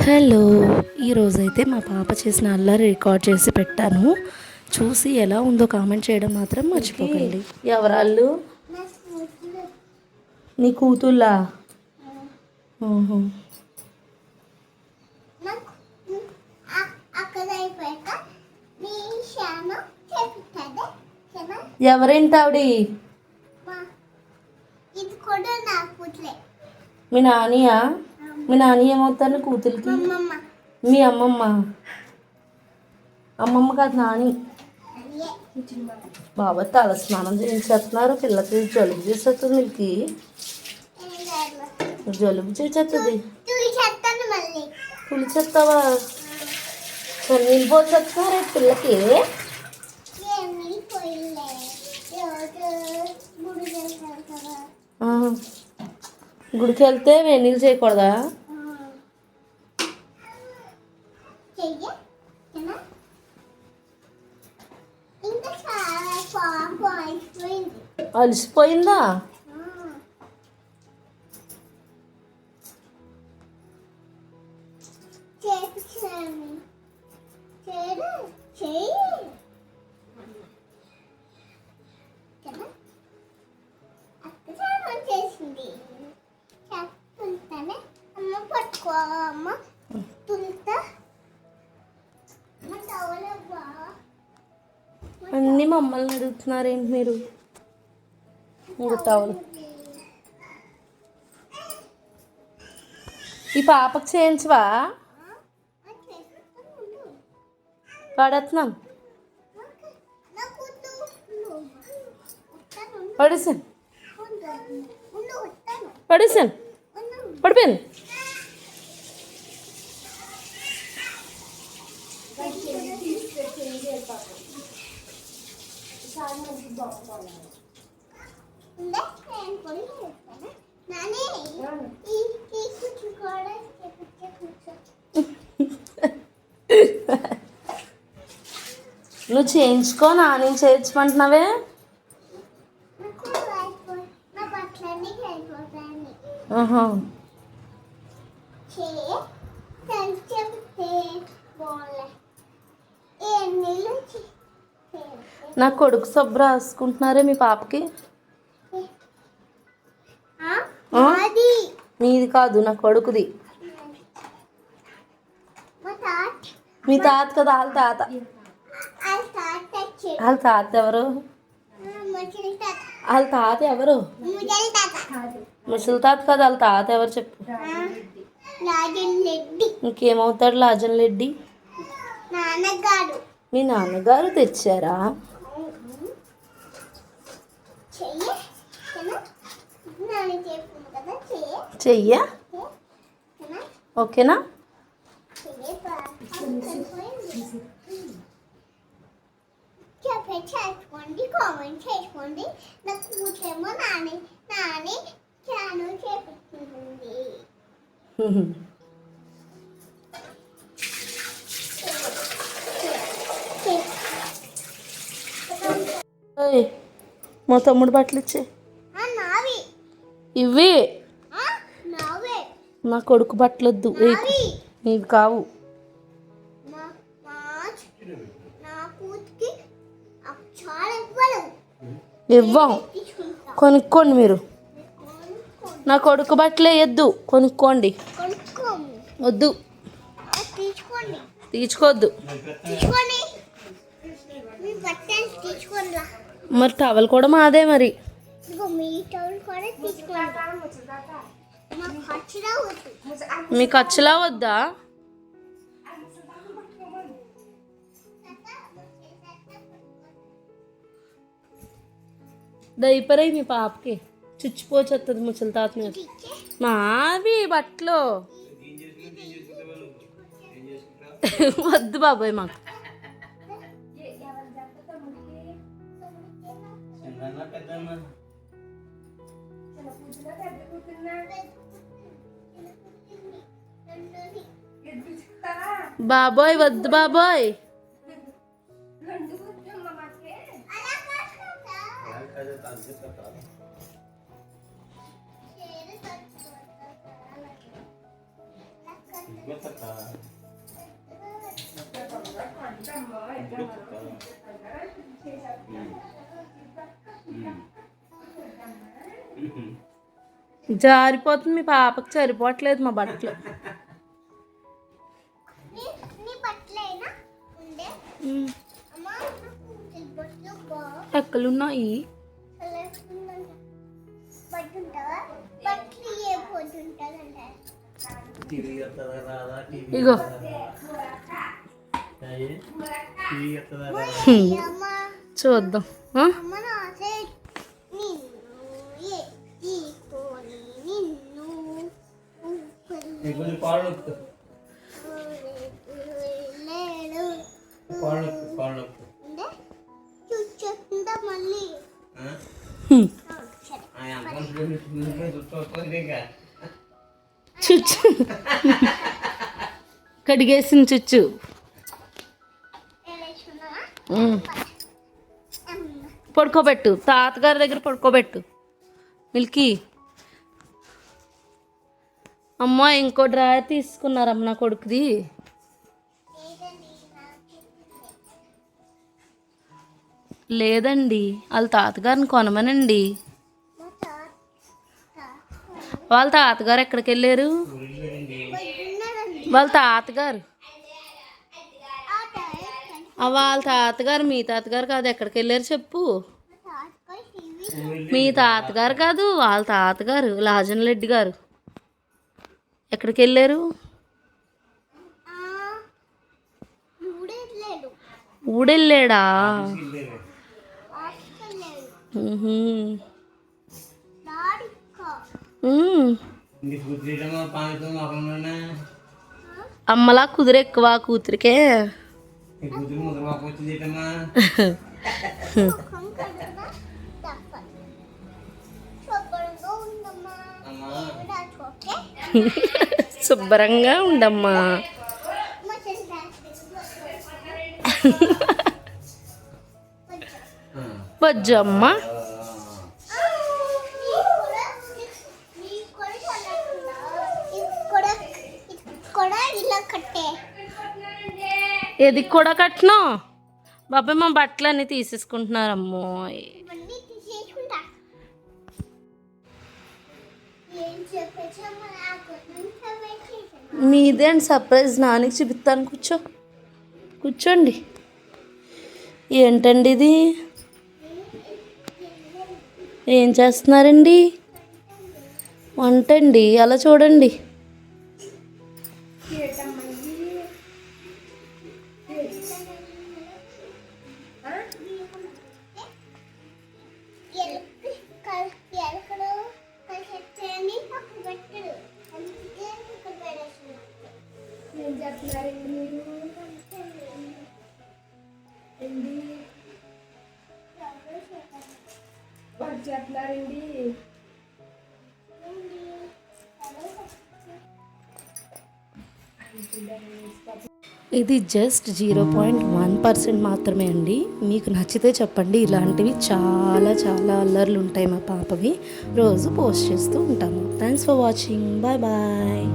Hello, ఈరోజైతే మా పాప చేసిన అల్లరి రికార్డ్ చేసి పెట్టాను. చూసి ఎలా ఉందో కామెంట్ చేయడం మాత్రం మర్చిపోకండి. ఎవరాళ్ళు? నీ కూతుళ్ళా? ఎవరేంటావిడి? మీ నానియా? మీ నాని ఏమవుతాను కూతురికి? మీ అమ్మమ్మ? అమ్మమ్మ కాదు, నాని. బాబా తల స్నానం చేయించేస్తున్నారు. పిల్లకి జలుబు చేసేస్తుంది. వీళ్ళకి జలుబు చేసేస్తుంది. పులిచేస్తావా? నీళ్ళు పోసేస్తున్నారు పిల్లకి. గుడికి వెళ్తే వేణీళ్ళు చేయకూడదా? అలసిపోయిందా? అన్నీ మమ్మల్ని అడుగుతున్నారేంటి మీరు? ఇంకో టవల్ ఈ పాపకు చేయించవా? పడేస్తున్నాం. పడేసాను పడేసాను పడిపోయింది. నువ్వు చేయించుకో, నాని చేయించమంటున్నావే. నా కొడుకు సబ్బు రాసుకుంటున్నారే మీ పాపకి? మీది కాదు, నా కొడుకుది. మీ తాత కదా? వాళ్ళ తాత. వాళ్ళ తాత ఎవరు? వాళ్ళ తాత ఎవరు? ముసలి తాత కదా? వాళ్ళ తాత ఎవరు చెప్పు? ఇంకేమవుతాడు లాజన్ రెడ్డి? మీ నాన్నగారు తెచ్చారా? చెయ్యా? ఓకేనా? చేసుకోండి, కామెంట్ చేసుకోండి. నాకు కూర్చేమో నాని నాని ఛానల్ చేపిస్తుంది. మా తమ్ముడు బట్టలు ఇచ్చే. ఇవి నా కొడుకు బట్టలు వద్దు, నీవి కావు. ఇవ్వం, కొనుక్కోండి మీరు. నా కొడుకు బట్టలు వేయద్దు, కొనుక్కోండి. వద్దు, తీసుకోవద్దు. మరి టవల్ కూడా మాదే. మరి మీ ఖర్చులా వద్దా? దయపరై మీ పాపకి చుచ్చిపోచేస్తుంది ముసలి తాత మీద. మావి బట్టలు వద్దు బాబాయ్ మాకు. బాబోయ్ వద్దు బాబోయ్. జారిపోతుంది మీ పాపకి సరిపోవట్లేదు మా బట్టలు. నీ బట్టలేనా ఉండే అమ్మా బట్టలు ఎక్కలున్నాయి? పట్టుంటావా బట్టలు ఏ పోతుంటారంట ఇగో చూద్దాం. అమ్మ నాసే నిన్ను నిన్ను చూస్తుందా మళ్ళీ చుచ్చు కడిగేసిన చుచ్చు. పడుకోబెట్టు, తాతగారి దగ్గర పడుకోబెట్టు మిల్కీ. అమ్మా ఇంకో డ్రాయర్ తీసుకున్నారమ్మ నా కొడుకుది. లేదండి వాళ్ళ తాతగారిని కొనమనండి. వాళ్ళ తాతగారు ఎక్కడికి వెళ్ళారు? వాళ్ళ తాతగారు వాళ్ళ తాతగారు మీ తాతగారు కాదు, ఎక్కడికి వెళ్ళారు చెప్పు. మీ తాతగారు కాదు, వాళ్ళ తాతగారు లాజన్ రెడ్డి గారు ఎక్కడికి వెళ్ళారు? ఊడెళ్ళాడా? అమ్మలా కుదిరి ఎక్కువ కూతురికే. శుభ్రంగా ఉండమ్మా. బజ్జమ్మ ఏది కూడా కట్టినా బాబాయ్ మా బట్టలు అన్నీ తీసేసుకుంటున్నారమ్మో. మీదే అండి సర్ప్రైజ్, నానికి చూపిస్తాను. కూర్చోండి. ఏంటండి ఇది? ఏం చేస్తున్నారండి? వంటండి. అలా చూడండి. ఇది జస్ట్ 0.1% మాత్రమే అండి. మీకు నచ్చితే చెప్పండి. ఇలాంటివి చాలా చాలా అల్లర్లు ఉంటాయి మా పాపవి. రోజు పోస్ట్ చేస్తూ ఉంటాము. Thanks for watching. Bye bye.